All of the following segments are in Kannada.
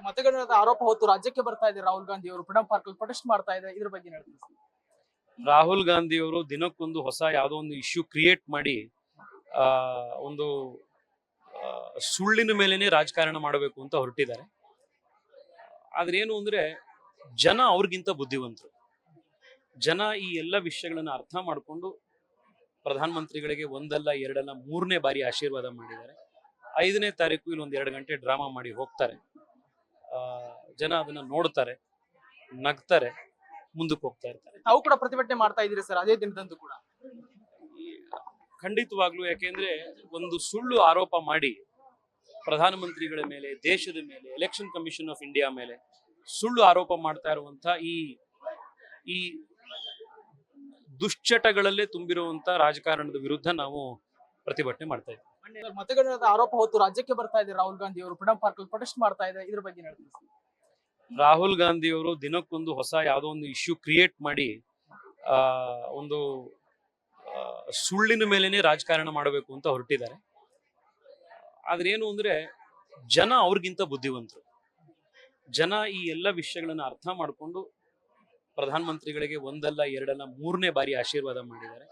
ಮತಗಣದ ಆರೋಪ ಹೊತ್ತು ರಾಜ್ಯಕ್ಕೆ ಬರ್ತಾ ಇದೆ ರಾಹುಲ್ ಗಾಂಧಿ ಅವರು ಫ್ರೀಡಂ ಪಾರ್ಕ್ ಅಲ್ಲಿ ಪ್ರೊಟೆಸ್ಟ್ ಮಾಡ್ತಾ ಇದ್ದಾರೆ. ಇದ್ರ ಬಗ್ಗೆ ಹೇಳ್ತೀನಿ. ರಾಹುಲ್ ಗಾಂಧಿ ಅವರು ದಿನಕ್ಕೊಂದು ಹೊಸ ಯಾವುದೋ ಒಂದು ಇಶ್ಯೂ ಕ್ರಿಯೇಟ್ ಮಾಡಿ ಒಂದು ಸುಳ್ಳಿನ ಮೇಲೇನೆ ರಾಜಕಾರಣ ಮಾಡಬೇಕು ಅಂತ ಹೊರಟಿದ್ದಾರೆ. ಆದ್ರೆ ಏನು ಅಂದ್ರೆ ಜನ ಅವ್ರಿಗಿಂತ ಬುದ್ಧಿವಂತರು. ಜನ ಈ ಎಲ್ಲ ವಿಷಯಗಳನ್ನ ಅರ್ಥ ಮಾಡಿಕೊಂಡು ಪ್ರಧಾನಮಂತ್ರಿಗಳಿಗೆ ಒಂದಲ್ಲ ಎರಡಲ್ಲ ಮೂರನೇ ಬಾರಿ ಆಶೀರ್ವಾದ ಮಾಡಿದ್ದಾರೆ. 5ನೇ ತಾರೀಕು ಇಲ್ಲಿ 1-2 ಗಂಟೆ ಡ್ರಾಮಾ ಮಾಡಿ ಹೋಗ್ತಾರೆ. ಜನ ಅದನ್ನ ನೋಡ್ತಾರೆ, ನಗ್ತಾರೆ, ಮುಂದಕ್ಕೆ ಹೋಗ್ತಾ ಇರ್ತಾರೆ. ತಾವು ಕೂಡ ಪ್ರತಿಭಟನೆ ಮಾಡ್ತಾ ಇದ್ದೀರಿ ಸರ್ ಅದೇ ದಿನದಂದು ಕೂಡ? ಖಂಡಿತವಾಗ್ಲೂ. ಯಾಕೆಂದ್ರೆ ಒಂದು ಸುಳ್ಳು ಆರೋಪ ಮಾಡಿ ಪ್ರಧಾನಮಂತ್ರಿಗಳ ಮೇಲೆ, ದೇಶದ ಮೇಲೆ, ಎಲೆಕ್ಷನ್ ಕಮಿಷನ್ ಆಫ್ ಇಂಡಿಯಾ ಮೇಲೆ ಸುಳ್ಳು ಆರೋಪ ಮಾಡ್ತಾ ಇರುವಂತ ಈ ದುಶ್ಚಟಗಳಲ್ಲೇ ತುಂಬಿರುವಂತ ರಾಜಕಾರಣದ ವಿರುದ್ಧ ನಾವು ಪ್ರತಿಭಟನೆ ಮಾಡ್ತಾ ಇದ್ದೀವಿ. ಮತಗಣದ ಆರೋಪ ಹೊತ್ತು ರಾಜ್ಯಕ್ಕೆ ಬರ್ತಾ ಇದೆ ರಾಹುಲ್ ಗಾಂಧಿ ಅವರು ಫ್ರೀಡಂ ಪಾರ್ಕ್ ಅಲ್ಲಿ ಪ್ರೊಟೆಸ್ಟ್ ಮಾಡ್ತಾ ಇದ್ದಾರೆ. ಇದ್ರ ಬಗ್ಗೆ ಹೇಳ್ತೀನಿ. ರಾಹುಲ್ ಗಾಂಧಿ ಅವರು ದಿನಕ್ಕೊಂದು ಹೊಸ ಯಾವುದೋ ಒಂದು ಇಶ್ಯೂ ಕ್ರಿಯೇಟ್ ಮಾಡಿ ಒಂದು ಸುಳ್ಳಿನ ಮೇಲೇನೆ ರಾಜಕಾರಣ ಮಾಡಬೇಕು ಅಂತ ಹೊರಟಿದ್ದಾರೆ. ಆದ್ರೆ ಏನು ಅಂದ್ರೆ ಜನ ಅವ್ರಿಗಿಂತ ಬುದ್ಧಿವಂತರು. ಜನ ಈ ಎಲ್ಲ ವಿಷಯಗಳನ್ನ ಅರ್ಥ ಮಾಡಿಕೊಂಡು ಪ್ರಧಾನಮಂತ್ರಿಗಳಿಗೆ ಒಂದಲ್ಲ ಎರಡಲ್ಲ ಮೂರನೇ ಬಾರಿ ಆಶೀರ್ವಾದ ಮಾಡಿದ್ದಾರೆ.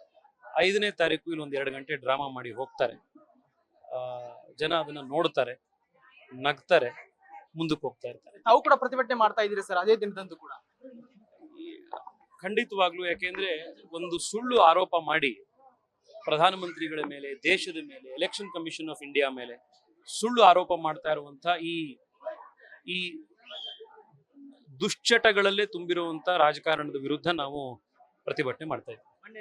5ನೇ ತಾರೀಕು ಇಲ್ಲಿ 1-2 ಗಂಟೆ ಡ್ರಾಮಾ ಮಾಡಿ ಹೋಗ್ತಾರೆ. ಜನ ಅದನ್ನ ನೋಡ್ತಾರೆ, ನಗ್ತಾರೆ, ಮುಂದಕ್ಕೆ ಹೋಗ್ತಾ ಇರ್ತಾರೆ. ತಾವು ಕೂಡ ಪ್ರತಿಭಟನೆ ಮಾಡ್ತಾ ಇದ್ದೀರಿ ಸರ್ ಅದೇ ದಿನದಂದು ಕೂಡ? ಖಂಡಿತವಾಗ್ಲೂ. ಯಾಕೆಂದ್ರೆ ಒಂದು ಸುಳ್ಳು ಆರೋಪ ಮಾಡಿ ಪ್ರಧಾನಮಂತ್ರಿಗಳ ಮೇಲೆ, ದೇಶದ ಮೇಲೆ, ಎಲೆಕ್ಷನ್ ಕಮಿಷನ್ ಆಫ್ ಇಂಡಿಯಾ ಮೇಲೆ ಸುಳ್ಳು ಆರೋಪ ಮಾಡ್ತಾ ಇರುವಂತ ಈ ದುಶ್ಚಟಗಳಲ್ಲೇ ತುಂಬಿರುವಂತ ರಾಜಕಾರಣದ ವಿರುದ್ಧ ನಾವು ಪ್ರತಿಭಟನೆ ಮಾಡ್ತಾ ಇದ್ದೀವಿ.